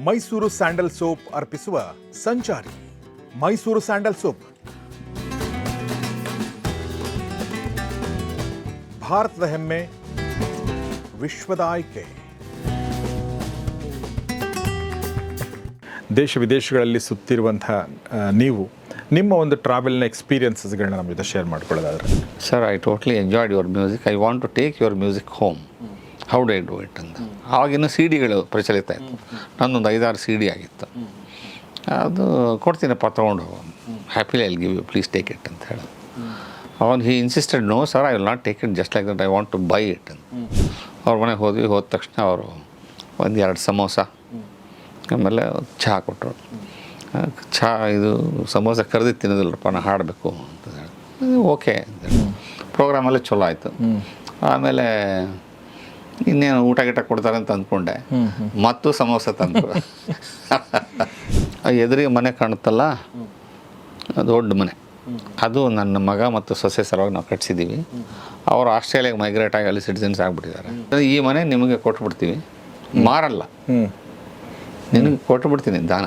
Mysuru sandal soap ಅರ್ಪಿಸುವ ಸಂಚಾರಿ Mysuru sandal soap ಭಾರತದ ಹೆಮ್ಮೆ, ವಿಶ್ವದ ಆಯ್ಕೆ. ದೇಶ ವಿದೇಶಗಳಲ್ಲಿ ಸುತ್ತಿರುವಂತಹ ನೀವು ನಿಮ್ಮ ಒಂದು ಟ್ರಾವೆಲ್ನ ಎಕ್ಸ್ಪೀರಿಯನ್ಸಸ್ಗಳನ್ನ ನಮ್ಮ ಜೊತೆ ಶೇರ್ ಮಾಡ್ಕೊಳ್ಳೋದಾದ್ರೆ. Sir, I totally enjoyed your music. I want to take your music home. How do I do it ಅಂತ. ಆವಾಗಿನ ಸಿ ಡಿಗಳು ಪ್ರಚಲಿತ ಇತ್ತು. ನನ್ನೊಂದು 5-6 ಸಿ ಡಿ ಆಗಿತ್ತು. ಅದು ಕೊಡ್ತೀನಪ್ಪ ತೊಗೊಂಡು ಹೋಗು, happily I give you, please take it ಅಂತ ಹೇಳಿ. ಅವನು he insisted, no sir, I will not take it just like that, I want to buy it ಅಂತ. ಅವ್ರ ಮನೆಗೆ ಹೋದ್ವಿ. ಹೋದ ತಕ್ಷಣ ಅವರು 1-2 ಸಮೋಸ, ಆಮೇಲೆ ಚಹಾ ಕೊಟ್ಟರು. ಚಹಾ ಇದು ಸಮೋಸ ಕರೆದು ತಿನ್ನೋದಿಲ್ಲಪ್ಪ, ನಾನು ಹಾಡಬೇಕು ಅಂತ ಹೇಳಿ. ಓಕೆ ಅಂತೇಳಿ ಪ್ರೋಗ್ರಾಮೆಲ್ಲ ಚಲೋ ಆಯಿತು. ಆಮೇಲೆ ಇನ್ನೇನು ಊಟ ಗಿಟ ಕೊಡ್ತಾರೆ ಅಂತ ಅಂದ್ಕೊಂಡೆ. ಮತ್ತು ಸಮೋಸ ತಂದು ಎದುರಿಗೆ ಮನೆ ಕಾಣುತ್ತಲ್ಲ, ದೊಡ್ಡ ಮನೆ, ಅದು ನನ್ನ ಮಗ ಮತ್ತು ಸೊಸೆ ಸಲುವಾಗಿ ನಾವು ಕಟ್ಸಿದ್ದೀವಿ. ಅವರು ಆಸ್ಟ್ರೇಲಿಯಾಗೆ ಮೈಗ್ರೇಟ್ ಆಗಿ ಅಲ್ಲಿ ಸಿಟಿಸನ್ಸ್ ಆಗಿಬಿಟ್ಟಿದ್ದಾರೆ. ಈ ಮನೆ ನಿಮಗೆ ಕೊಟ್ಬಿಡ್ತೀವಿ, ಮಾರಲ್ಲ, ನಿನಗೆ ಕೊಟ್ಬಿಡ್ತೀನಿ ದಾನ.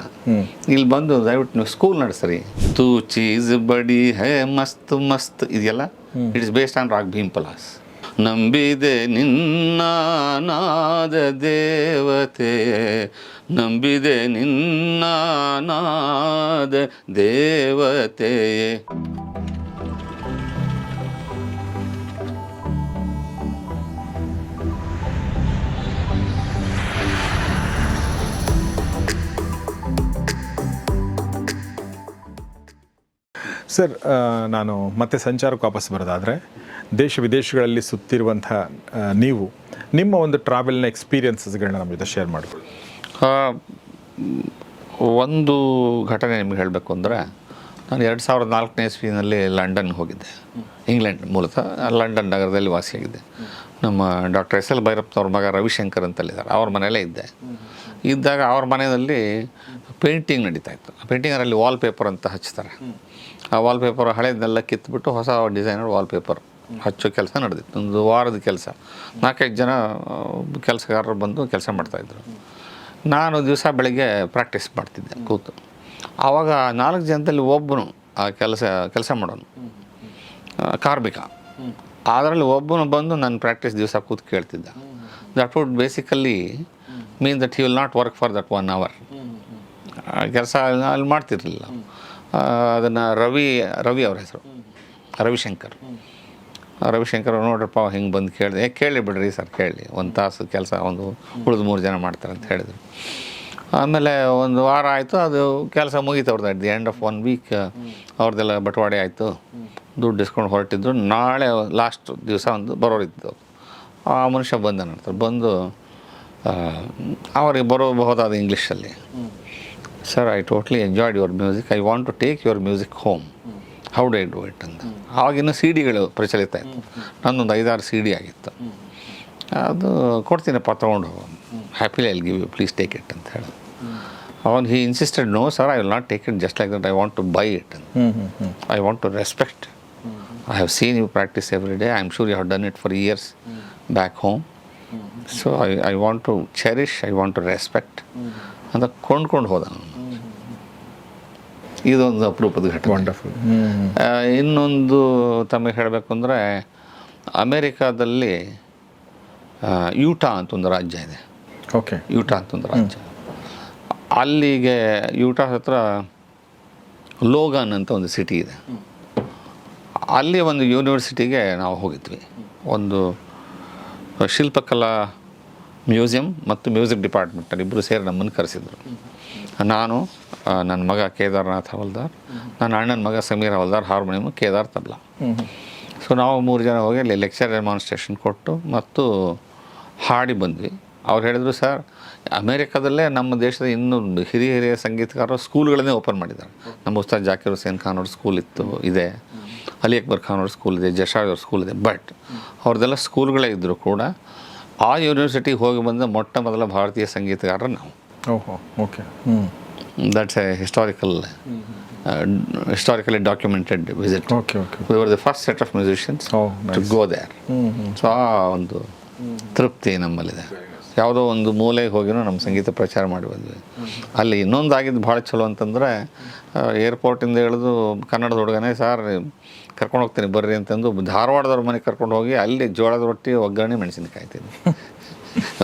ಇಲ್ಲಿ ಬಂದು ದಯವಿಟ್ಟು ನೀವು ಸ್ಕೂಲ್ ನಡೆಸ್ರಿ. ತೂ ಚೀಸ್ ಬಡಿ ಹೇ ಮಸ್ತ್ ಮಸ್ತ್ ಇದೆಯಲ್ಲ, it is based on raag Bhimpalas. ನಂಬಿದೆ ನಿನ್ನ ನಾದ ದೇವತೆ, ನಂಬಿದೆ ನಿನ್ನ ನಾದ ದೇವತೆ. ಸರ್, ನಾನು ಮತ್ತೆ ಸಂಚಾರಕ್ಕೆ ವಾಪಸ್ ಬರೋದಾದರೆ, ದೇಶ ವಿದೇಶಗಳಲ್ಲಿ ಸುತ್ತಿರುವಂತಹ ನೀವು ನಿಮ್ಮ ಒಂದು ಟ್ರಾವೆಲ್ನ ಎಕ್ಸ್ಪೀರಿಯನ್ಸಸ್ಗಳನ್ನ ನಮ್ಮ ಜೊತೆ ಶೇರ್ ಮಾಡ್ಕೊಳ್ಳಿ. ಒಂದು ಘಟನೆ ನಿಮ್ಗೆ ಹೇಳಬೇಕು ಅಂದರೆ, ನಾನು 2004ನೇ ಇಸ್ವಿನಲ್ಲಿ ಲಂಡನ್ಗೆ ಹೋಗಿದ್ದೆ. ಇಂಗ್ಲೆಂಡ್ ಮೂಲತಃ, ಲಂಡನ್ ನಗರದಲ್ಲಿ ವಾಸಿಯಾಗಿದ್ದೆ. ನಮ್ಮ ಡಾಕ್ಟರ್ ಎಸ್ ಎಲ್ ಭೈರಪ್ಪನವ್ರ ಮಗ ರವಿಶಂಕರ್ ಅಂತಲ್ಲಿದ್ದಾರೆ, ಅವ್ರ ಮನೆಯಲ್ಲೇ ಇದ್ದಾಗ ಅವ್ರ ಮನೆಯಲ್ಲಿ ಪೇಂಟಿಂಗ್ ನಡೀತಾ ಇತ್ತು. ಪೇಂಟಿಂಗರಲ್ಲಿ ವಾಲ್ಪೇಪರ್ ಅಂತ ಹಚ್ತಾರೆ. ಆ ವಾಲ್ಪೇಪರ್ ಹಳೇದನ್ನೆಲ್ಲ ಕಿತ್ಬಿಟ್ಟು ಹೊಸ ಡಿಸೈನರ್ ವಾಲ್ಪೇಪರ್ ಹಚ್ಚೋ ಕೆಲಸ ನಡೆದಿತ್ತು. ಒಂದು ವಾರದ ಕೆಲಸ. 4-5 ಜನ ಕೆಲಸಗಾರರು ಬಂದು ಕೆಲಸ ಮಾಡ್ತಾಯಿದ್ರು. ನಾನು ದಿವಸ ಬೆಳಗ್ಗೆ ಪ್ರಾಕ್ಟೀಸ್ ಮಾಡ್ತಿದ್ದೆ ಕೂತು. ಆವಾಗ 4 ಜನದಲ್ಲಿ ಒಬ್ಬನು ಆ ಕೆಲಸ ಮಾಡೋನು ಕಾರ್ಮಿಕ. ಅದರಲ್ಲಿ ಒಬ್ಬನು ಬಂದು ನನ್ನ ಪ್ರಾಕ್ಟೀಸ್ ದಿವಸ ಕೂತು ಕೇಳ್ತಿದ್ದ. That would basically mean that he will not work for that 1 hour. ಕೆಲಸ ಅಲ್ಲಿ ಮಾಡ್ತಿರಲಿಲ್ಲ. ಅದನ್ನು ರವಿ ಅವ್ರ ಹೆಸರು ರವಿಶಂಕರ್ ನೋಡ್ರಪ್ಪ ಹಿಂಗೆ ಬಂದು ಕೇಳಿದೆ. ಕೇಳಿ ಬಿಡ್ರಿ ಸರ್, ಕೇಳಿ, 1 ತಾಸು ಕೆಲಸ, ಒಂದು ಉಳಿದು 3 ಜನ ಮಾಡ್ತಾರೆ ಅಂತ ಹೇಳಿದರು. ಆಮೇಲೆ 1 ವಾರ ಆಯಿತು, ಅದು ಕೆಲಸ ಮುಗೀತು ಅವ್ರದ್ದು. At the end of 1 week ಅವ್ರದ್ದೆಲ್ಲ ಬಟವಾಡೆ ಆಯಿತು, ದುಡ್ಡು ಇಸ್ಕೊಂಡು ಹೊರಟಿದ್ರು. ನಾಳೆ ಲಾಸ್ಟ್ ದಿವಸ ಒಂದು ಬರೋರಿದ್ದು. ಆ ಮನುಷ್ಯ ಬಂದು ಅವರಿಗೆ ಬರಬಹುದಾದ ಇಂಗ್ಲೀಷಲ್ಲಿ, sir, I totally enjoyed your music. I want to take your music home. How do I do it ಅಂತ. ಆವಾಗಿನ ಸಿ ಡಿಗಳು ಪ್ರಚಲಿತ ಇತ್ತು. ನನ್ನೊಂದು 5-6 ಸಿ ಡಿ ಆಗಿತ್ತು. ಅದು ಕೊಡ್ತೀನಪ್ಪ ತೊಗೊಂಡು ಹೋಗು, happily I give you, please take it ಅಂತ ಹೇಳಿ. ಅವನು he insisted, no sir, I will not take it just like that, I want to buy it ಅಂತ. I want to respect. I have seen you practice every day. I am sure you have done it for years back home. So I want to cherish, I want to respect ಅಂತ ಕೊಂಡ್ಕೊಂಡು ಹೋದ. ಇದೊಂದು ಅಪರೂಪದ ಘಟನೆ. Wonderful. ಇನ್ನೊಂದು ತಮಗೆ ಹೇಳಬೇಕು ಅಂದರೆ, ಅಮೇರಿಕಾದಲ್ಲಿ ಯೂಟಾ ಅಂತ ಒಂದು ರಾಜ್ಯ ಇದೆ. ಓಕೆ. ಯೂಟಾ ಅಂತ ಒಂದು ರಾಜ್ಯ. ಅಲ್ಲಿಗೆ ಯೂಟಾ ಹತ್ರ ಲೋಗನ್ ಅಂತ ಒಂದು ಸಿಟಿ ಇದೆ. ಅಲ್ಲಿ ಒಂದು ಯೂನಿವರ್ಸಿಟಿಗೆ ನಾವು ಹೋಗಿದ್ವಿ. ಒಂದು ಶಿಲ್ಪಕಲಾ ಮ್ಯೂಸಿಯಂ ಮತ್ತು ಮ್ಯೂಸಿಕ್ ಡಿಪಾರ್ಟ್ಮೆಂಟಲ್ಲಿ ಇಬ್ಬರು ಸೇರಿ ನಮ್ಮನ್ನು ಕರೆಸಿದ್ರು. ನಾನು, ನನ್ನ ಮಗ ಕೇದಾರ್ನಾಥ್ ಹವಲ್ದಾರ್, ನನ್ನ ಅಣ್ಣನ ಮಗ ಸಮೀರ್ ಹವಲ್ದಾರ್ ಹಾರ್ಮೋನಿಯಮ್, ಕೇದಾರ್ ತಬಲಾ. ಸೊ ನಾವು 3 ಜನ ಹೋಗಿ ಅಲ್ಲಿ ಲೆಕ್ಚರ್ ಡೆಮಾನ್ಸ್ಟ್ರೇಷನ್ ಕೊಟ್ಟು ಮತ್ತು ಹಾಡಿ ಬಂದ್ವಿ. ಅವ್ರು ಹೇಳಿದರು, ಸರ್, ಅಮೇರಿಕಾದಲ್ಲೇ ನಮ್ಮ ದೇಶದ ಇನ್ನೂ ಹಿರಿಯ ಸಂಗೀತಗಾರರು ಸ್ಕೂಲ್ಗಳನ್ನೇ ಓಪನ್ ಮಾಡಿದ್ದಾರೆ. ನಮ್ಮ ಉಸ್ತಾದ್ ಜಾಕಿರ್ ಹುಸೇನ್ ಖಾನ್ ಅವ್ರ ಸ್ಕೂಲ್ ಇದೆ, ಅಲಿ ಅಕ್ಬರ್ ಖಾನ್ ಅವ್ರ ಸ್ಕೂಲ್ ಇದೆ, ಜಶಾದ್ ಅವ್ರ ಸ್ಕೂಲ್ ಇದೆ. ಬಟ್ ಅವ್ರದ್ದೆಲ್ಲ ಸ್ಕೂಲ್ಗಳೇ ಇದ್ದರೂ ಕೂಡ ಆ ಯೂನಿವರ್ಸಿಟಿಗೆ ಹೋಗಿ ಬಂದ ಮೊಟ್ಟ ಮೊದಲ ಭಾರತೀಯ ಸಂಗೀತಗಾರರು ನಾವು. Okay. That's A historically documented visit. Okay. We were the first set of musicians to go there. So ಆ ಒಂದು ತೃಪ್ತಿ ನಮ್ಮಲ್ಲಿದೆ. ಯಾವುದೋ ಒಂದು ಮೂಲೆಗೆ ಹೋಗಿನೂ ನಮ್ಮ ಸಂಗೀತ ಪ್ರಚಾರ ಮಾಡಿ ಬಂದ್ವಿ. ಅಲ್ಲಿ ಇನ್ನೊಂದು ಆಗಿದ್ದು ಭಾಳ ಚಲೋ ಅಂತಂದರೆ, ಏರ್ಪೋರ್ಟಿಂದ ಇಳಿದು ಕನ್ನಡದ ಹುಡುಗನೇ ಸಾರ್ ಕರ್ಕೊಂಡು ಹೋಗ್ತೀನಿ ಬರ್ರಿ ಅಂತಂದು ಧಾರವಾಡದವ್ರ ಮನೆಗೆ ಕರ್ಕೊಂಡು ಹೋಗಿ ಅಲ್ಲಿ ಜೋಳದ ರೊಟ್ಟಿ ಒಗ್ಗರಣೆ ಮೆಣಸಿನಕಾಯಿ ತಿಂದು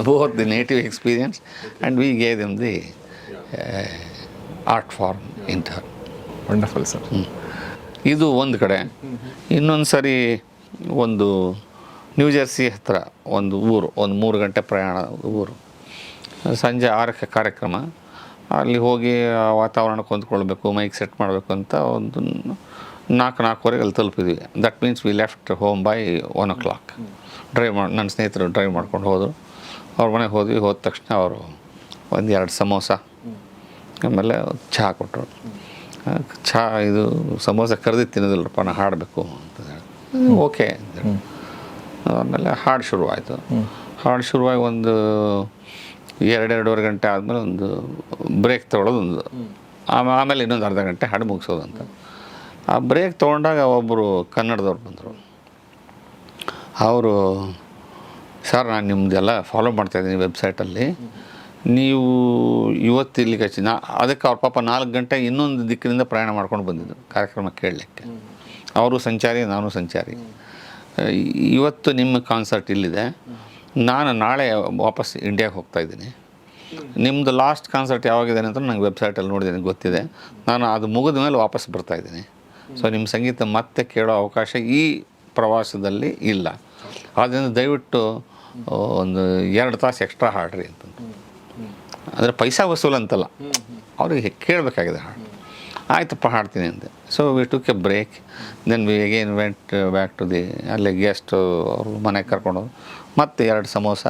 both the native experience and we gave them the art form in turn. Wonderful sir. ಇದು ಒಂದು ಕಡೆ. ಇನ್ನೊಂದು ಸರಿ ಒಂದು ನ್ಯೂ ಜೆರ್ಸಿ ಹತ್ರ ಒಂದು ಊರು, ಒಂದು 3 ಗಂಟೆ ಪ್ರಯಾಣ ಊರು, ಸಂಜೆ 6ಕ್ಕೆ ಕಾರ್ಯಕ್ರಮ. ಅಲ್ಲಿ ಹೋಗಿ ವಾತಾವರಣಕ್ಕೆ ಹೊಂದ್ಕೊಳ್ಬೇಕು, ಮೈಕ್ ಸೆಟ್ ಮಾಡಬೇಕು ಅಂತ ಒಂದು 4-4:15 ಅಲ್ಲಿ ತಲುಪಿದ್ವಿ. That means we left home by 1 o'clock. ನನ್ನ ಸ್ನೇಹಿತರು ಡ್ರೈವ್ ಮಾಡ್ಕೊಂಡು ಹೋದರು. ಅವ್ರ ಮನೆಗೆ ಹೋದ್ವಿ. ಹೋದ ತಕ್ಷಣ ಅವರು 1-2 ಸಮೋಸ ಆಮೇಲೆ ಚಹಾ ಕೊಟ್ಟರು. ಚಹಾ ಇದು ಸಮೋಸ ಕರೆದು ತಿನ್ನೋದಿಲ್ಲಪ್ಪ, ನಾನು ಹಾಡಬೇಕು ಅಂತ ಹೇಳಿ ಓಕೆ ಅಂತೇಳಿ. ಆಮೇಲೆ ಹಾಡು ಶುರುವಾಯಿತು. ಹಾಡು ಶುರುವಾಗಿ ಒಂದು 2-2.5 ಗಂಟೆ ಆದಮೇಲೆ ಒಂದು ಬ್ರೇಕ್ ತೊಗೊಳೋದು ಒಂದು, ಆಮೇಲೆ ಇನ್ನೊಂದು ಅರ್ಧ ಗಂಟೆ ಹಾಡು ಮುಗಿಸೋದು ಅಂತ. ಆ ಬ್ರೇಕ್ ತೊಗೊಂಡಾಗ ಒಬ್ಬರು ಕನ್ನಡದವ್ರು ಬಂದರು. ಅವರು, ಸರ್ ನಾನು ನಿಮ್ಮದೆಲ್ಲ ಫಾಲೋ ಮಾಡ್ತಾಯಿದ್ದೀನಿ ವೆಬ್ಸೈಟಲ್ಲಿ, ನೀವು ಇವತ್ತು ಇಲ್ಲಿಗೆ ಅದಕ್ಕೆ ಅವ್ರ ಪಾಪ 4 ಗಂಟೆ ಇನ್ನೊಂದು ದಿಕ್ಕಿನಿಂದ ಪ್ರಯಾಣ ಮಾಡ್ಕೊಂಡು ಬಂದಿದ್ದು ಕಾರ್ಯಕ್ರಮ ಕೇಳಲಿಕ್ಕೆ. ಅವರು ಸಂಚಾರಿ, ನಾನು ಸಂಚಾರಿ. ಇವತ್ತು ನಿಮ್ಮ ಕಾನ್ಸರ್ಟ್ ಇಲ್ಲಿದೆ, ನಾನು ನಾಳೆ ವಾಪಸ್ ಇಂಡಿಯಾಗೆ ಹೋಗ್ತಾಯಿದ್ದೀನಿ. ನಿಮ್ಮದು ಲಾಸ್ಟ್ ಕಾನ್ಸರ್ಟ್ ಯಾವಾಗಿದೆ ಅಂತ ನಂಗೆ ವೆಬ್ಸೈಟಲ್ಲಿ ನೋಡಿದ್ದೀನಿ, ಗೊತ್ತಿದೆ. ನಾನು ಅದು ಮುಗಿದ ಮೇಲೆ ವಾಪಸ್ ಬರ್ತಾಯಿದ್ದೀನಿ. ಸೊ ನಿಮ್ಮ ಸಂಗೀತ ಮತ್ತೆ ಕೇಳೋ ಅವಕಾಶ ಈ ಪ್ರವಾಸದಲ್ಲಿ ಇಲ್ಲ. ಆದ್ದರಿಂದ ದಯವಿಟ್ಟು ಒಂದು 2 ತಾಸು ಎಕ್ಸ್ಟ್ರಾ ಹಾಡ್ರಿ ಅಂತ. ಅಂದರೆ ಪೈಸಾ ವಸೂಲು ಅಂತಲ್ಲ, ಅವ್ರಿಗೆ ಕೇಳಬೇಕಾಗಿದೆ ಹಾಡು. ಆಯ್ತಪ್ಪ ಹಾಡ್ತೀನಿ ಅಂದೆ. So we took a break. Then we again went back to the ಅಲ್ಲಿ ಗೆಸ್ಟ್ ಅವ್ರ ಮನೆಗೆ ಕರ್ಕೊಂಡೋದು. ಮತ್ತೆ 2 ಸಮೋಸ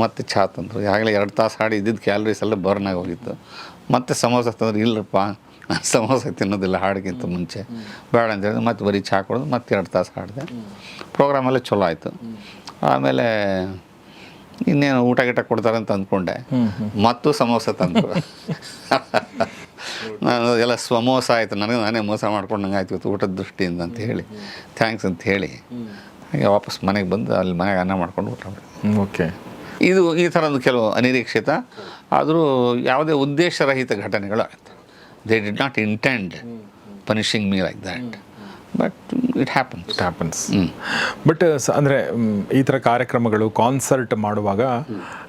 ಮತ್ತು ಚಹಾ ತಂದರು. ಆಗಲೇ 2 ತಾಸು ಹಾಡಿ ಇದ್ದಿದ್ದು ಕ್ಯಾಲರೀಸ್ ಎಲ್ಲ ಬರ್ನ್ ಆಗಿ ಹೋಗಿತ್ತು. ಮತ್ತೆ ಸಮೋಸ ತಂದ್ರೆ, ಇಲ್ಲಪ್ಪ ನಾನು ಸಮೋಸ ತಿನ್ನೋದಿಲ್ಲ ಹಾಡಿಗಿಂತ ಮುಂಚೆ, ಬೇಡ ಅಂತ ಹೇಳಿದ್ರೆ ಮತ್ತೆ ಬರೀ ಚಹಾ ಕೊಡೋದು. ಮತ್ತೆ 2 ತಾಸು ಹಾಡಿದೆ. ಪ್ರೋಗ್ರಾಮೆಲ್ಲ ಚಲೋ ಆಯಿತು. ಆಮೇಲೆ ಇನ್ನೇನು ಊಟ ಗೀಟ ಕೊಡ್ತಾರೆ ಅಂತ ಅಂದ್ಕೊಂಡೆ, ಮತ್ತು ಸಮೋಸ ತಂದರು. ನಾನು ಎಲ್ಲ ಸಮೋಸ ಆಯಿತು, ನನಗೆ ನಾನೇ ಮೋಸ ಮಾಡ್ಕೊಂಡು ನಂಗೆ ಆಯ್ತು ಇವತ್ತು ಊಟದ ದೃಷ್ಟಿಯಿಂದ ಅಂತ ಹೇಳಿ ಥ್ಯಾಂಕ್ಸ್ ಅಂತ ಹೇಳಿ ಹಾಗೆ ವಾಪಸ್ ಮನೆಗೆ ಬಂದು ಅಲ್ಲಿ ಮನೆಗೆ ಅನ್ನ ಮಾಡ್ಕೊಂಡು ಊಟ ಮಾಡಿದೆ. ಓಕೆ. ಇದು ಈ ಥರದ್ದು ಕೆಲವು ಅನಿರೀಕ್ಷಿತ ಆದರೂ ಯಾವುದೇ ಉದ್ದೇಶರಹಿತ ಘಟನೆಗಳು ಆಗುತ್ತೆ. They did not intend punishing me like that, but it happens. But ಅಂದರೆ ಈ ಥರ ಕಾರ್ಯಕ್ರಮಗಳು ಕಾನ್ಸರ್ಟ್ ಮಾಡುವಾಗ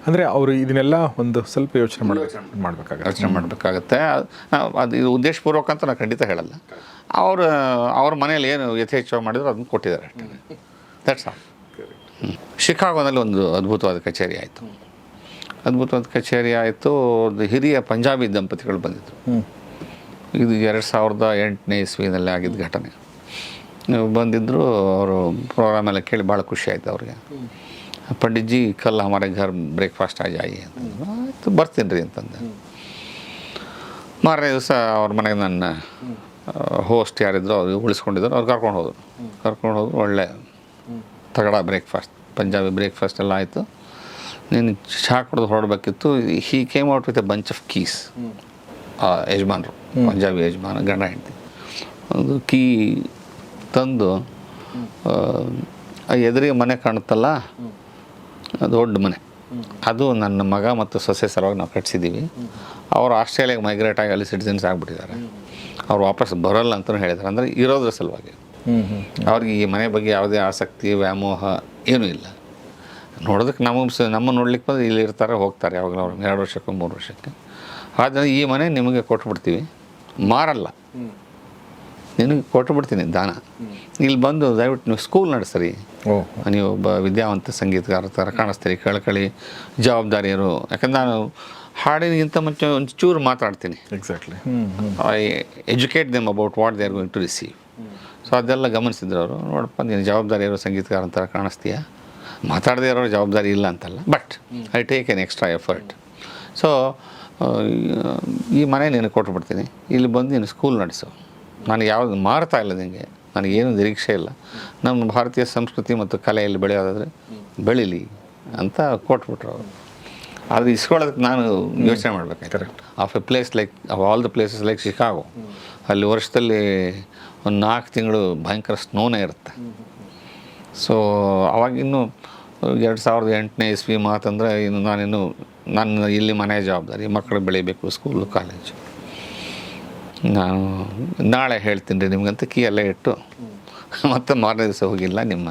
ಅಂದರೆ ಅವರು ಇದನ್ನೆಲ್ಲ ಒಂದು ಸ್ವಲ್ಪ ಯೋಚನೆ ಮಾಡಬೇಕಾಗತ್ತೆ. ಅದು ಇದು ಉದ್ದೇಶಪೂರ್ವಕ ಅಂತ ನಾನು ಖಂಡಿತ ಹೇಳಲ್ಲ. ಅವ್ರ ಮನೇಲಿ ಏನು ಯಥೇಚ್ಛವಾಗಿ ಮಾಡಿದ್ರು ಅದನ್ನು ಕೊಟ್ಟಿದ್ದಾರೆ ಅಷ್ಟೇ. That's all. ಶಿಕಾಗೋನಲ್ಲಿ ಒಂದು ಅದ್ಭುತವಾದ ಕಚೇರಿ ಆಯಿತು. ಒಂದು ಹಿರಿಯ ಪಂಜಾಬಿ ದಂಪತಿಗಳು ಬಂದಿದ್ದರು. ಇದು 2008ನೇ ಇಸ್ವಿನಲ್ಲಿ ಆಗಿದ್ದ ಘಟನೆ. ಬಂದಿದ್ದರು. ಅವರು ಪ್ರೋಗ್ರಾಮ್ ಎಲ್ಲ ಕೇಳಿ ಭಾಳ ಖುಷಿ ಆಯಿತು ಅವ್ರಿಗೆ. ಪಂಡಿತ್ಜಿ ಕಲ್ ಹಮಾರೆ ಘರ್ ಬ್ರೇಕ್ಫಾಸ್ಟ್ ಆ ಜಾಯಿ ಅಂತಂದ್ರು. ಆಯಿತು ಬರ್ತೀನಿ ರೀ ಅಂತಂದೆ. ಮಾರನೇ ದಿವಸ ಅವ್ರ ಮನೆಗೆ ನನ್ನ ಹೋಸ್ಟ್ ಯಾರಿದ್ರು ಅವ್ರು ಉಳಿಸ್ಕೊಂಡಿದ್ರು. ಅವ್ರು ಕರ್ಕೊಂಡು ಹೋದರು. ಒಳ್ಳೆ ತಗಡ ಬ್ರೇಕ್ಫಾಸ್ಟ್, ಪಂಜಾಬಿ ಬ್ರೇಕ್ಫಾಸ್ಟ್ ಎಲ್ಲ ಆಯಿತು. ನೀನು ಚಹಾ ಕುಡಿದು ಹೊರಡಬೇಕಿತ್ತು. He came out with a bunch of keys. ಯಜಮಾನರು, ಪಂಜಾಬಿ ಯಜಮಾನ, ಗಂಡ ಹೆಂಡತಿ, ಒಂದು ಕೀ ತಂದು ಎದುರಿಗೆ ಮನೆ ಕಾಣುತ್ತಲ್ಲ, ದೊಡ್ಡ ಮನೆ, ಅದು ನನ್ನ ಮಗ ಮತ್ತು ಸೊಸೆ ಸಲುವಾಗಿ ನಾವು ಕಟ್ಸಿದ್ದೀವಿ. ಅವರು ಆಸ್ಟ್ರೇಲಿಯಾಗೆ ಮೈಗ್ರೇಟ್ ಆಗಿ ಅಲ್ಲಿ ಸಿಟಿಸನ್ಸ್ ಆಗಿಬಿಟ್ಟಿದ್ದಾರೆ. ಅವ್ರು ವಾಪಸ್ ಬರೋಲ್ಲ ಅಂತಲೂ ಹೇಳಿದ್ದಾರೆ. ಅಂದರೆ ಇರೋದ್ರ ಸಲುವಾಗಿ ಅವ್ರಿಗೆ ಈ ಮನೆ ಬಗ್ಗೆ ಯಾವುದೇ ಆಸಕ್ತಿ ವ್ಯಾಮೋಹ ಏನೂ ಇಲ್ಲ. ನೋಡೋದಕ್ಕೆ ನಮ್ಮ ನೋಡ್ಲಿಕ್ಕೆ ಬಂದು ಇಲ್ಲಿ ಇರ್ತಾರೆ, ಹೋಗ್ತಾರೆ ಯಾವಾಗಲೂ ಅವ್ರು 2 ವರ್ಷಕ್ಕೆ 3 ವರ್ಷಕ್ಕೆ. ಆದರೆ ಈ ಮನೆ ನಿಮಗೆ ಕೊಟ್ಬಿಡ್ತೀವಿ, ಮಾರಲ್ಲ, ನಿನಗೆ ಕೊಟ್ಬಿಡ್ತೀನಿ ದಾನ. ಇಲ್ಲಿ ಬಂದು ದಯವಿಟ್ಟು ನೀವು ಸ್ಕೂಲ್ ನಡೆಸ್ರಿ, ನೀವು ಒಬ್ಬ ವಿದ್ಯಾವಂತ ಸಂಗೀತಗಾರ ಥರ ಕಾಣಿಸ್ತೀರಿ, ಕಳಕಳಿ ಜವಾಬ್ದಾರಿಯರು. ಯಾಕಂದ್ರೆ ನಾನು ಹಾಡಿನಗಿಂತ ಮುಂಚೆ ಒಂದು ಚೂರು ಮಾತಾಡ್ತೀನಿ. Exactly. I educate them about what they are going to receive. So ಅದೆಲ್ಲ ಗಮನಿಸಿದ್ರು ಅವರು. ನೋಡಪ್ಪ, ನೀನು ಜವಾಬ್ದಾರಿಯರು ಸಂಗೀತಗಾರ ಥರ ಕಾಣಿಸ್ತೀಯ, ಮಾತಾಡದೇ ಇರೋರು ಜವಾಬ್ದಾರಿ ಇಲ್ಲ ಅಂತಲ್ಲ, but I take an extra effort. So ಈ ಮನೆ ನಿನಗೆ ಕೊಟ್ಬಿಡ್ತೀನಿ, ಇಲ್ಲಿ ಬಂದು ನೀನು ಸ್ಕೂಲ್ ನಡೆಸು. ನಾನು ಯಾವುದು ಮಾರ್ತಾ ಇಲ್ಲ ನಿನಗೆ, ನನಗೇನು ನಿರೀಕ್ಷೆ ಇಲ್ಲ. ನಮ್ಮ ಭಾರತೀಯ ಸಂಸ್ಕೃತಿ ಮತ್ತು ಕಲೆಯಲ್ಲಿ ಬೆಳೆಯೋದಾದರೆ ಬೆಳೀಲಿ ಅಂತ ಕೊಟ್ಬಿಟ್ರು ಅವರು. ಆದರೆ ಇಸ್ಕೊಳ್ಳೋದಕ್ಕೆ ನಾನು ಯೋಚನೆ ಮಾಡಬೇಕಾಯ್ತು. Correct. Of a place like all the places like Chicago, ಅಲ್ಲಿ ವರ್ಷದಲ್ಲಿ ಒಂದು 4 ತಿಂಗಳು ಭಯಂಕರ ಸ್ನೋನೇ ಇರುತ್ತೆ. ಸೊ ಅವಾಗಿನ್ನೂ 2008ನೇ ಇಸ್ವಿ ಮಾತಂದರೆ ಇನ್ನು ನನ್ನ ಇಲ್ಲಿ ಮನೆ ಜವಾಬ್ದಾರಿ, ಮಕ್ಕಳು ಬೆಳಿಬೇಕು, ಸ್ಕೂಲು ಕಾಲೇಜು. ನಾನು ನಾಳೆ ಹೇಳ್ತೀನಿ ರೀ ನಿಮಗಂತ ಕೀ ಎಲ್ಲ ಇಟ್ಟು ಮತ್ತೆ ಮಾರನೇ ದಿವಸ ಹೋಗಿಲ್ಲ. ನಿಮ್ಮ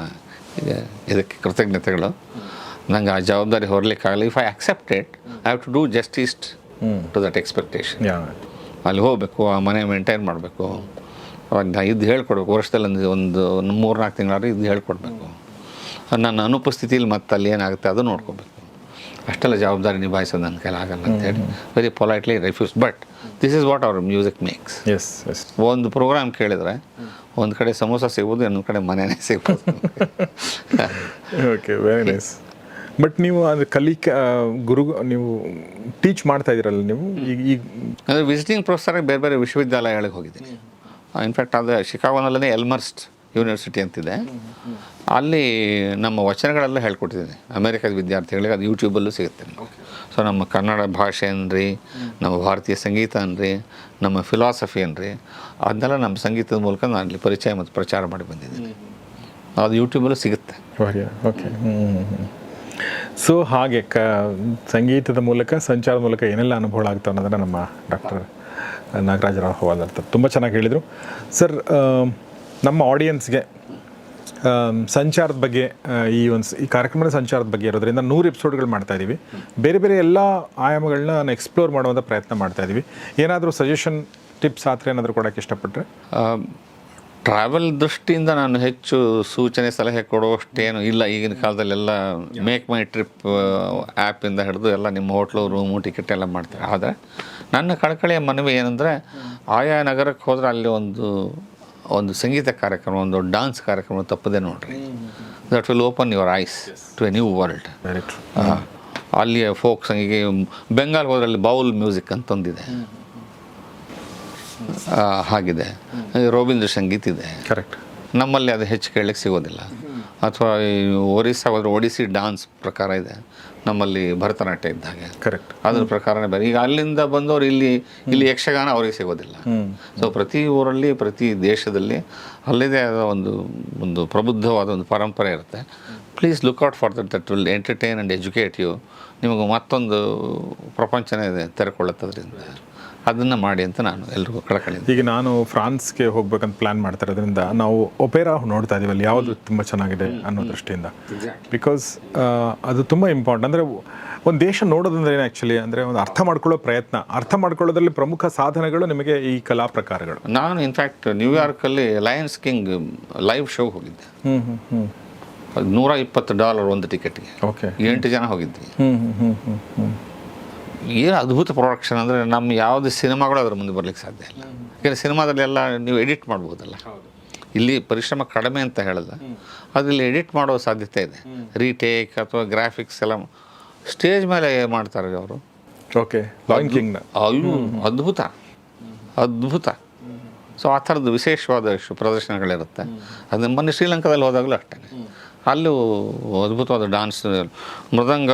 ಇದಕ್ಕೆ ಕೃತಜ್ಞತೆಗಳು. ನಂಗೆ ಆ ಜವಾಬ್ದಾರಿ ಹೊರಲಿಕ್ಕಾಗಲ್ಲ. If I accepted I have to do justice to that expectation. ಅಲ್ಲಿ ಹೋಗಬೇಕು, ಆ ಮನೆ ಮೇಂಟೈನ್ ಮಾಡಬೇಕು, ಇದು ಹೇಳ್ಕೊಡ್ಬೇಕು. ವರ್ಷದಲ್ಲಿ ಒಂದು 3-4 ತಿಂಗಳಾದ್ರೂ ಇದು ಹೇಳ್ಕೊಡ್ಬೇಕು. ನನ್ನ ಅನುಪಸ್ಥಿತಿಯಲ್ಲಿ ಮತ್ತೆ ಅಲ್ಲಿ ಏನಾಗುತ್ತೆ ಅದು ನೋಡ್ಕೋಬೇಕು. ಅಷ್ಟೆಲ್ಲ ಜವಾಬ್ದಾರಿ ನಿಭಾಯಿಸೋದು ನನ್ನ ಕೈಲಿ ಆಗಲ್ಲ ಅಂತೇಳಿ very politely refuse. But this is what our music makes. ಒಂದು ಪ್ರೋಗ್ರಾಮ್ ಕೇಳಿದರೆ ಒಂದು ಕಡೆ ಸಮೋಸ ಸಿಗ್ಬೋದು, ಇನ್ನೊಂದು ಕಡೆ ಮನೆಯೇ ಸಿಗ್ಬೋದು. Okay, very nice. ಬಟ್ ನೀವು ಅದು ಗುರು ನೀವು ಟೀಚ್ ಮಾಡ್ತಾ ಇದ್ದೀರಲ್ಲ ನೀವು ಈಗ ಅಂದರೆ ವಿಸಿಟಿಂಗ್ ಪ್ರೊಫೆಸರಾಗಿ ಬೇರೆ ಬೇರೆ ವಿಶ್ವವಿದ್ಯಾಲಯಗಳಿಗೆ ಹೋಗಿದ್ದೀನಿ. ಇನ್ಫ್ಯಾಕ್ಟ್ ಅದು ಶಿಕಾಗೋನಲ್ಲೇ ಎಲ್ಮರ್ಸ್ಟ್ ಯೂನಿವರ್ಸಿಟಿ ಅಂತಿದೆ. ಅಲ್ಲಿ ನಮ್ಮ ವಚನಗಳೆಲ್ಲ ಹೇಳ್ಕೊಟ್ಟಿದ್ದೀನಿ ಅಮೇರಿಕಾದ ವಿದ್ಯಾರ್ಥಿಗಳಿಗೆ. ಅದು ಯೂಟ್ಯೂಬಲ್ಲೂ ಸಿಗುತ್ತೆ. ಸೊ ನಮ್ಮ ಕನ್ನಡ ಭಾಷೆ ಅನ್ರಿ, ನಮ್ಮ ಭಾರತೀಯ ಸಂಗೀತ ಅನ್ರಿ, ನಮ್ಮ ಫಿಲಾಸಫಿ ಅನ್ರಿ, ಅದನ್ನೆಲ್ಲ ನಮ್ಮ ಸಂಗೀತದ ಮೂಲಕ ನಾನು ಅಲ್ಲಿ ಪರಿಚಯ ಮತ್ತು ಪ್ರಚಾರ ಮಾಡಿ ಬಂದಿದ್ದೀನಿ. ಅದು ಯೂಟ್ಯೂಬಲ್ಲೂ ಸಿಗುತ್ತೆ. ಓಕೆ. ಸೊ ಹಾಗೆ ಸಂಗೀತದ ಮೂಲಕ, ಸಂಚಾರದ ಮೂಲಕ ಏನೆಲ್ಲ ಅನುಭವ ಆಗ್ತಾವೆ ಅನ್ನೋದನ್ನು ನಮ್ಮ ಡಾಕ್ಟರ್ ನಾಗರಾಜರಾವ್ ಹವಾಲ್ದಾರ್ ತುಂಬ ಚೆನ್ನಾಗಿ ಹೇಳಿದರು. ಸರ್, ನಮ್ಮ ಆಡಿಯನ್ಸ್ಗೆ ಸಂಚಾರದ ಬಗ್ಗೆ ಈ ಕಾರ್ಯಕ್ರಮದ ಸಂಚಾರದ ಬಗ್ಗೆ ಇರೋದ್ರಿಂದ 100 ಎಪಿಸೋಡ್ಗಳು ಮಾಡ್ತಾ ಇದ್ದೀವಿ. ಬೇರೆ ಬೇರೆ ಎಲ್ಲ ಆಯಾಮಗಳನ್ನ ನಾನು ಎಕ್ಸ್ಪ್ಲೋರ್ ಮಾಡುವಂಥ ಪ್ರಯತ್ನ ಮಾಡ್ತಾ ಇದ್ದೀವಿ. ಏನಾದರೂ ಸಜೆಷನ್, ಟಿಪ್ಸ್ ಆ ಥರ ಏನಾದರೂ ಕೊಡೋಕ್ಕೆ ಇಷ್ಟಪಟ್ಟರೆ? ಟ್ರಾವೆಲ್ ದೃಷ್ಟಿಯಿಂದ ನಾನು ಹೆಚ್ಚು ಸೂಚನೆ, ಸಲಹೆ ಕೊಡುವಷ್ಟೇನು ಇಲ್ಲ. ಈಗಿನ ಕಾಲದಲ್ಲೆಲ್ಲ ಮೇಕ್ ಮೈ ಟ್ರಿಪ್ ಆ್ಯಪಿಂದ ಹಿಡಿದು ಎಲ್ಲ ನಿಮ್ಮ ಹೋಟ್ಲು, ರೂಮು, ಟಿಕೆಟ್ ಎಲ್ಲ ಮಾಡ್ತಾರೆ. ಆದರೆ ನನ್ನ ಕಳಕಳಿಯ ಮನವಿ ಏನಂದರೆ, ಆಯಾ ನಗರಕ್ಕೆ ಹೋದರೆ ಅಲ್ಲಿ ಒಂದು ಸಂಗೀತ ಕಾರ್ಯಕ್ರಮ, ಒಂದು ಡಾನ್ಸ್ ಕಾರ್ಯಕ್ರಮ ತಪ್ಪದೆ ನೋಡ್ರಿ. That will open your eyes to a new world. ಅಲ್ಲಿಯ ಫೋಕ್ ಸಂಗೀತ, ಬೆಂಗಾಲ್ ಹೋದ್ರೆ ಅಲ್ಲಿ ಬೌಲ್ ಮ್ಯೂಸಿಕ್ ಅಂತೊಂದಿದೆ, ಹಾಗಿದೆ. ರೋಬೀಂದ್ರ ಸಂಗೀತ ಇದೆ. ಕರೆಕ್ಟ್. ನಮ್ಮಲ್ಲಿ ಅದು ಹೆಚ್ಚು ಕೇಳಲಿಕ್ಕೆ ಸಿಗೋದಿಲ್ಲ. ಅಥವಾ ಒರಿಸ್ಸಾ ಹೋದರೆ ಒಡಿಸ್ಸಿ ಡಾನ್ಸ್ ಪ್ರಕಾರ ಇದೆ, ನಮ್ಮಲ್ಲಿ ಭರತನಾಟ್ಯ ಇದ್ದ ಹಾಗೆ. ಕರೆಕ್ಟ್. ಅದ್ರ ಪ್ರಕಾರನೇ ಬೇರೆ. ಈಗ ಅಲ್ಲಿಂದ ಬಂದವರು ಇಲ್ಲಿ ಯಕ್ಷಗಾನ ಅವರಿಗೆ ಸಿಗೋದಿಲ್ಲ. ಸೊ ಪ್ರತಿ ಊರಲ್ಲಿ, ಪ್ರತಿ ದೇಶದಲ್ಲಿ ಅಲ್ಲಿದೆ ಆದ ಒಂದು ಪ್ರಬುದ್ಧವಾದ ಒಂದು ಪರಂಪರೆ ಇರುತ್ತೆ. Please look out for that will entertain and educate you. ನಿಮಗೆ ಮತ್ತೊಂದು ಪ್ರಪಂಚನೇ ಇದೆ ತೆರೆಕೊಳ್ಳುತ್ತದ್ರಿಂದ. ಅದನ್ನು ಮಾಡಿ ಅಂತ ನಾನು ಎಲ್ರಿಗೂ ಕಳಕಳಿದ್ದೀನಿ. ಈಗ ನಾನು ಫ್ರಾನ್ಸ್ಗೆ ಹೋಗ್ಬೇಕಂತ ಪ್ಲ್ಯಾನ್ ಮಾಡ್ತಾ ಇರೋದ್ರಿಂದ ನಾವು ಒಪೇರಾ ನೋಡ್ತಾ ಇದ್ದೀವಲ್ಲಿ, ಯಾವುದು ತುಂಬ ಚೆನ್ನಾಗಿದೆ ಅನ್ನೋ ದೃಷ್ಟಿಯಿಂದ. ಬಿಕಾಸ್ ಅದು ತುಂಬ ಇಂಪಾರ್ಟೆಂಟ್. ಅಂದರೆ ಒಂದು ದೇಶ ನೋಡೋದಂದ್ರೆ ಏನು ಆ್ಯಕ್ಚುಲಿ ಅಂದರೆ ಒಂದು ಅರ್ಥ ಮಾಡ್ಕೊಳ್ಳೋ ಪ್ರಯತ್ನ, ಅರ್ಥ ಮಾಡ್ಕೊಳ್ಳೋದ್ರಲ್ಲಿ ಪ್ರಮುಖ ಸಾಧನಗಳು ನಿಮಗೆ ಈ ಕಲಾ ಪ್ರಕಾರಗಳು. ನಾನು ಇನ್ಫ್ಯಾಕ್ಟ್ ನ್ಯೂಯಾರ್ಕಲ್ಲಿ ಲಯನ್ಸ್ ಕಿಂಗ್ ಲೈವ್ ಶೋ ಹೋಗಿದ್ದೆ. $120 ಒಂದು ಟಿಕೆಟ್ಗೆ. ಓಕೆ. 8 ಜನ ಹೋಗಿದ್ವಿ. ಏನು ಅದ್ಭುತ ಪ್ರೊಡಕ್ಷನ್ ಅಂದರೆ ನಮ್ಮ ಯಾವುದೇ ಸಿನಿಮಾಗಳು ಅದ್ರ ಮುಂದೆ ಬರ್ಲಿಕ್ಕೆ ಸಾಧ್ಯ ಇಲ್ಲ. ಯಾಕಂದರೆ ಸಿನಿಮಾದಲ್ಲೆಲ್ಲ ನೀವು ಎಡಿಟ್ ಮಾಡ್ಬೋದಲ್ಲ. ಇಲ್ಲಿ ಪರಿಶ್ರಮ ಕಡಿಮೆ ಅಂತ ಹೇಳಲ್ಲ, ಅದ್ರಲ್ಲಿ ಎಡಿಟ್ ಮಾಡೋ ಸಾಧ್ಯತೆ ಇದೆ. ರೀಟೇಕ್ ಅಥವಾ ಗ್ರಾಫಿಕ್ಸ್ ಎಲ್ಲ ಸ್ಟೇಜ್ ಮೇಲೆ ಮಾಡ್ತಾರೆ ಅವರು. ಓಕೆ. ಲಯನ್ ಕಿಂಗ್ನ ಅಯ್ಯೋ ಅದ್ಭುತ. ಸೊ ಆ ಥರದ್ದು ವಿಶೇಷವಾದ ಪ್ರದರ್ಶನಗಳಿರುತ್ತೆ. ಅದು ಮೊನ್ನೆ ಶ್ರೀಲಂಕಾದಲ್ಲಿ ಹೋದಾಗಲೂ ಅಷ್ಟೇ. ಅಲ್ಲೂ ಅದ್ಭುತವಾದ ಡಾನ್ಸ್, ಮೃದಂಗ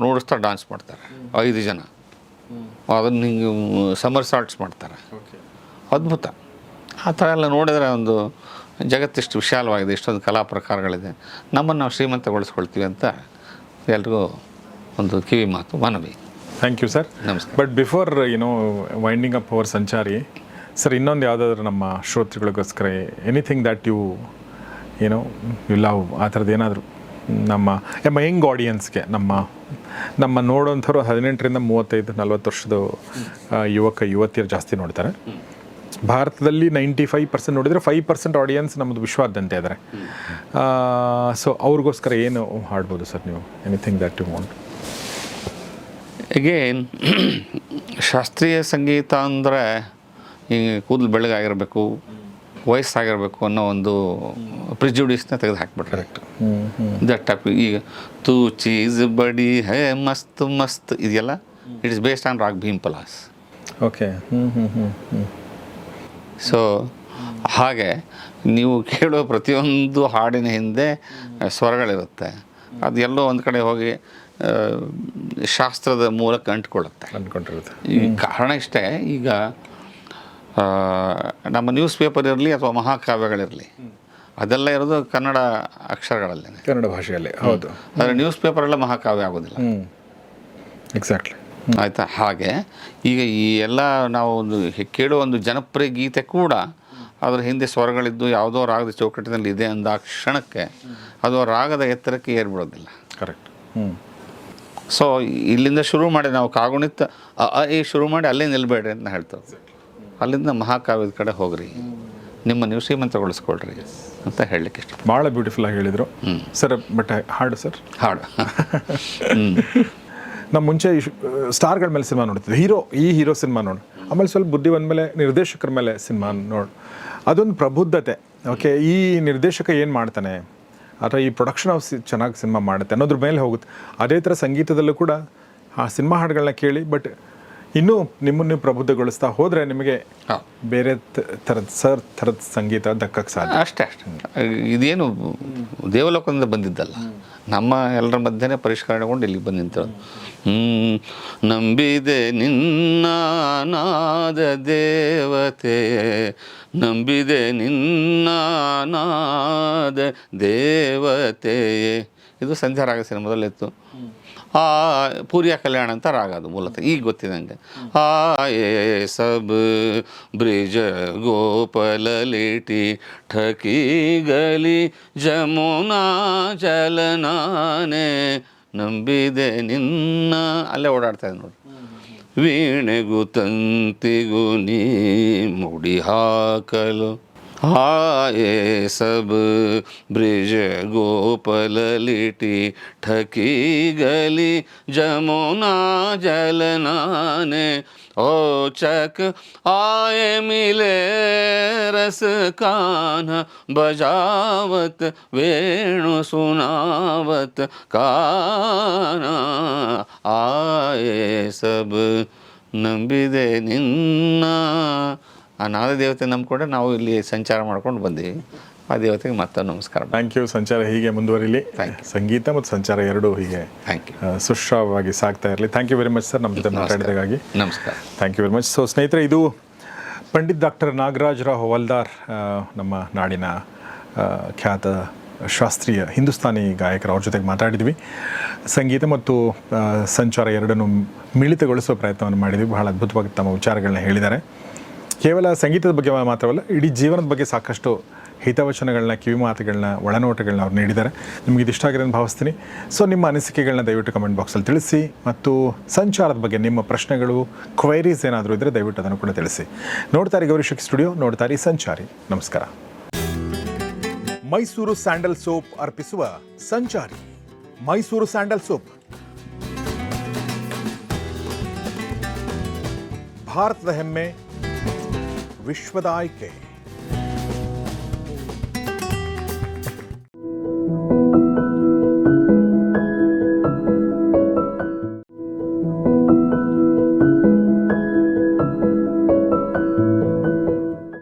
ನುಡಿಸ್ತಾ ಡಾನ್ಸ್ ಮಾಡ್ತಾರೆ 5 ಜನ. ಅದನ್ನು ಹಿಂಗೆ ಸಮರ್ ಸಾಲ್ಟ್ಸ್ ಮಾಡ್ತಾರೆ. ಅದ್ಭುತ. ಆ ಥರ ಎಲ್ಲ ನೋಡಿದರೆ ಒಂದು ಜಗತ್ತಿಷ್ಟು ವಿಶಾಲವಾಗಿದೆ, ಇಷ್ಟೊಂದು ಕಲಾ ಪ್ರಕಾರಗಳಿದೆ, ನಮ್ಮನ್ನು ನಾವು ಶ್ರೀಮಂತಗೊಳಿಸ್ಕೊಳ್ತೀವಿ ಅಂತ ಎಲ್ರಿಗೂ ಒಂದು ಕಿವಿ ಮಾತು, ಮನವಿ. Thank you sir. ನಮಸ್ಕಾರ. But before winding up our ಸಂಚಾರಿ ಸರ್, ಇನ್ನೊಂದು ಯಾವುದಾದ್ರೂ ನಮ್ಮ ಶ್ರೋತೃಗಳಿಗೋಸ್ಕರ ಎನಿಥಿಂಗ್ ದ್ಯಾಟ್ ಯು ಲವ್, ಆ ಥರದ್ದು ಏನಾದರೂ ನಮ್ಮ ಯಂಗ್ ಆಡಿಯನ್ಸ್ಗೆ, ನಮ್ಮ ನೋಡೋಂಥವ್ರು 18ರಿಂದ 35-40 ವರ್ಷದ ಯುವತಿಯರು ಜಾಸ್ತಿ ನೋಡ್ತಾರೆ. ಭಾರತದಲ್ಲಿ 95% ನೋಡಿದರೆ 5% ಆಡಿಯನ್ಸ್ ನಮ್ಮದು ವಿಶ್ವಾದ್ಯಂತ ಇದ್ದಾರೆ. ಸೊ ಅವ್ರಿಗೋಸ್ಕರ ಏನು ಹಾಡ್ಬೋದು ಸರ್ ನೀವು? Anything that you want. Again ಶಾಸ್ತ್ರೀಯ ಸಂಗೀತ ಅಂದರೆ ಈಗ ಕೂದಲು ಬೆಳಗಾಗಿರಬೇಕು, ವಯಸ್ಸಾಗಿರಬೇಕು ಅನ್ನೋ ಒಂದು ಪ್ರಿಜುಡಿಸ್ನ ತೆಗೆದು ಹಾಕ್ಬಿಟ್ರೆ ದಟ್ ಟೈಪ್. ಈಗ ತೂ ಚೀಸ್ ಬಡಿ ಹೇ ಮಸ್ತ್ ಮಸ್ತ್ ಇದೆಯಲ್ಲ, it is based on raag Bhimpalas. Okay. So ಹಾಗೆ ನೀವು ಕೇಳೋ ಪ್ರತಿಯೊಂದು ಹಾಡಿನ ಹಿಂದೆ ಸ್ವರಗಳಿರುತ್ತೆ. ಅದು ಎಲ್ಲೋ ಒಂದು ಕಡೆ ಹೋಗಿ ಶಾಸ್ತ್ರದ ಮೂಲಕ ಅಂಟ್ಕೊಳ್ಳುತ್ತೆ. ಈ ಕಾರಣ ಇಷ್ಟೇ. ಈಗ ನಮ್ಮ ನ್ಯೂಸ್ ಪೇಪರ್ ಇರಲಿ ಅಥವಾ ಮಹಾಕಾವ್ಯಗಳಿರಲಿ, ಅದೆಲ್ಲ ಇರೋದು ಕನ್ನಡ ಅಕ್ಷರಗಳಲ್ಲೇ, ಕನ್ನಡ ಭಾಷೆಯಲ್ಲಿ. ಹೌದು. ಆದರೆ ನ್ಯೂಸ್ ಪೇಪರೆಲ್ಲ ಮಹಾಕಾವ್ಯ ಆಗೋದಿಲ್ಲ. ಎಕ್ಸಾಕ್ಟ್ಲಿ. ಆಯಿತಾ? ಹಾಗೆ ಈಗ ಈ ಎಲ್ಲ ನಾವು ಒಂದು ಕೇಳೋ ಒಂದು ಜನಪ್ರಿಯ ಗೀತೆ ಕೂಡ ಅದರ ಹಿಂದೆ ಸ್ವರಗಳಿದ್ದು ಯಾವುದೋ ರಾಗದ ಚೌಕಟ್ಟಿನಲ್ಲಿ ಇದೆ ಅಂದ ಆ ಕ್ಷಣಕ್ಕೆ ಅದು ರಾಗದ ಎತ್ತರಕ್ಕೆ ಏರ್ಬಿಡೋದಿಲ್ಲ. ಕರೆಕ್ಟ್. ಸೊ ಇಲ್ಲಿಂದ ಶುರು ಮಾಡಿ ನಾವು ಕಾಗುಣಿತ ಈ ಶುರು ಮಾಡಿ ಅಲ್ಲೇ ನಿಲ್ಬೇಡ್ರಿ ಅಂತ ಹೇಳ್ತೇವೆ. ಅಲ್ಲಿಂದ ಮಹಾಕಾವ್ಯದ ಕಡೆ ಹೋಗ್ರಿ, ನಿಮ್ಮ ನೀವು ಶ್ರೀಮಂತಗೊಳಿಸ್ಕೊಳ್ರಿ ಅಂತ ಹೇಳಲಿಕ್ಕೆ ಇಷ್ಟ. ಭಾಳ ಬ್ಯೂಟಿಫುಲ್ ಆಗಿ ಹೇಳಿದರು ಸರ್. ಬಟ್ ಹಾಡು ಸರ್, ಹಾಡು ನಮ್ಮ ಮುಂಚೆ ಸ್ಟಾರ್ಗಳ ಮೇಲೆ ಸಿನಿಮಾ ನೋಡ್ತಿದ್ದೆ, ಹೀರೋ ಸಿನಿಮಾ ನೋಡು, ಆಮೇಲೆ ಸ್ವಲ್ಪ ಬುದ್ಧಿ ಬಂದಮೇಲೆ ನಿರ್ದೇಶಕರ ಮೇಲೆ ಸಿನಿಮಾ ನೋಡು. ಅದೊಂದು ಪ್ರಬುದ್ಧತೆ. ಓಕೆ, ಈ ನಿರ್ದೇಶಕ ಏನು ಮಾಡ್ತಾನೆ ಅಥವಾ ಈ ಪ್ರೊಡಕ್ಷನ್ ಹೌಸ್ ಚೆನ್ನಾಗಿ ಸಿನಿಮಾ ಮಾಡುತ್ತೆ ಅನ್ನೋದ್ರ ಮೇಲೆ ಹೋಗುತ್ತೆ. ಅದೇ ಥರ ಸಂಗೀತದಲ್ಲೂ ಕೂಡ ಆ ಸಿನಿಮಾ ಹಾಡುಗಳನ್ನ ಕೇಳಿ, ಬಟ್ ಇನ್ನೂ ನಿಮ್ಮನ್ನು ಪ್ರಬುದ್ಧಗೊಳಿಸ್ತಾ ಹೋದರೆ ನಿಮಗೆ ಬೇರೆ ಥರದ ಸಂಗೀತ ದಕ್ಕಕ್ಕೆ ಸಾಧ್ಯ. ಅಷ್ಟೇ. ಇದೇನು ದೇವಲೋಕದಿಂದ ಬಂದಿದ್ದಲ್ಲ, ನಮ್ಮ ಎಲ್ಲರ ಮಧ್ಯೆ ಪರಿಷ್ಕರಣೆಗೊಂಡು ಇಲ್ಲಿಗೆ ಬಂದು ನಿಂತಿರೋದು. ನಂಬಿದೆ ನಿನ್ನ ನಾದ ದೇವತೆ, ನಂಬಿದೆ ನಿನ್ನ ನಾದ ದೇವತೆಯೇ. ಇದು ಸಂಧ್ಯಾ ರಾಗ ಸಿನಿಮಾದಲ್ಲಿತ್ತು. ಪೂರ್ಯ ಕಲ್ಯಾಣ ಅಂತ ರಾಗ ಅದು ಮೂಲತಃ, ಈಗ ಗೊತ್ತಿದಂಗೆ. ಆಯೇ ಸಬ್ ಬ್ರಿಜ ಗೋಪಲ ಲೇಟಿ ಠಕಿ ಗಲಿ ಜಮುನಾ ಚಲನಾನೆ, ನಂಬಿದೆ ನಿನ್ನ, ಅಲ್ಲೇ ಓಡಾಡ್ತಾ ಇದೆ ನೋಡಿ. ವೀಣೆಗೂ ತಂತಿಗೂ ನೀ ಮುಡಿ ಹಾಕಲು, ಆಯೇ ಸಬ್ ಬ್ರಿಜ ಗೋಪಲ ಲಿಟಿ ಠಕಿ ಗಲಿ ಜಮುನಾ ಜಲನಾನೆ, ओ चक आए मिले रस कान्हा, बजावत वेणु सुनावत कान्हा, आए सब ನಂಬಿದೆ ನಿನ್ನ. ಆ ನಾದ ದೇವತೆ ನಂಬಿಕೊಂಡೆ ನಾವು ಇಲ್ಲಿ ಸಂಚಾರ ಮಾಡ್ಕೊಂಡು ಬಂದೀವಿ. ಆ ದೇವತೆಗೆ ಮತ್ತೊಂದು ನಮಸ್ಕಾರ. Thank you. ಸಂಚಾರ ಹೀಗೆ ಮುಂದುವರಿಲಿ. ಸಂಗೀತ ಮತ್ತು ಸಂಚಾರ ಎರಡೂ ಹೀಗೆ ಸುಶ್ರಾವವಾಗಿ ಸಾಗ್ತಾ ಇರಲಿ. Thank you very much sir, ನಮ್ಮ ಜೊತೆ ಮಾತಾಡಿದಾಗಾಗಿ. ನಮಸ್ಕಾರ. Thank you very much. So ಸ್ನೇಹಿತರೆ, ಇದು ಪಂಡಿತ್ ಡಾಕ್ಟರ್ ನಾಗರಾಜ್ ರಾವ್ ಹವಾಲ್ದಾರ್, ನಮ್ಮ ನಾಡಿನ ಖ್ಯಾತ ಶಾಸ್ತ್ರೀಯ ಹಿಂದೂಸ್ತಾನಿ ಗಾಯಕರು. ಅವ್ರ ಜೊತೆಗೆ ಮಾತಾಡಿದ್ವಿ. ಸಂಗೀತ ಮತ್ತು ಸಂಚಾರ ಎರಡನ್ನು ಮಿಳಿತಗೊಳಿಸುವ ಪ್ರಯತ್ನವನ್ನು ಮಾಡಿದ್ವಿ. ಬಹಳ ಅದ್ಭುತವಾಗಿ ತಮ್ಮ ವಿಚಾರಗಳನ್ನ ಹೇಳಿದ್ದಾರೆ. ಕೇವಲ ಸಂಗೀತದ ಬಗ್ಗೆ ಮಾತ್ರವಲ್ಲ, ಇಡೀ ಜೀವನದ ಬಗ್ಗೆ ಸಾಕಷ್ಟು ಹಿತವಚನಗಳನ್ನ, ಕಿವಿ ಮಾತುಗಳನ್ನ, ಒಳನೋಟಗಳನ್ನ ಅವ್ರು ನೀಡಿದ್ದಾರೆ. ನಿಮಗೆ ಇದಿಷ್ಟ ಆಗಿದೆ ಅಂತ ಭಾವಿಸ್ತೀನಿ. ಸೊ ನಿಮ್ಮ ಅನಿಸಿಕೆಗಳನ್ನ ದಯವಿಟ್ಟು ಕಮೆಂಟ್ ಬಾಕ್ಸಲ್ಲಿ ತಿಳಿಸಿ, ಮತ್ತು ಸಂಚಾರದ ಬಗ್ಗೆ ನಿಮ್ಮ ಪ್ರಶ್ನೆಗಳು, ಕ್ವೈರೀಸ್ ಏನಾದರೂ ಇದ್ದರೆ ದಯವಿಟ್ಟು ಅದನ್ನು ಕೂಡ ತಿಳಿಸಿ. ನೋಡ್ತಾರೆ ಗೌರಿಶಕ್ ಸ್ಟುಡಿಯೋ, ನೋಡ್ತಾರೆ ಸಂಚಾರಿ. ನಮಸ್ಕಾರ. ಮೈಸೂರು ಸ್ಯಾಂಡಲ್ ಸೋಪ್ ಅರ್ಪಿಸುವ ಸಂಚಾರಿ. ಮೈಸೂರು ಸ್ಯಾಂಡಲ್ ಸೋಪ್ ಭಾರತದ ಹೆಮ್ಮೆ, ವಿಶ್ವದ ಆಯ್ಕೆ.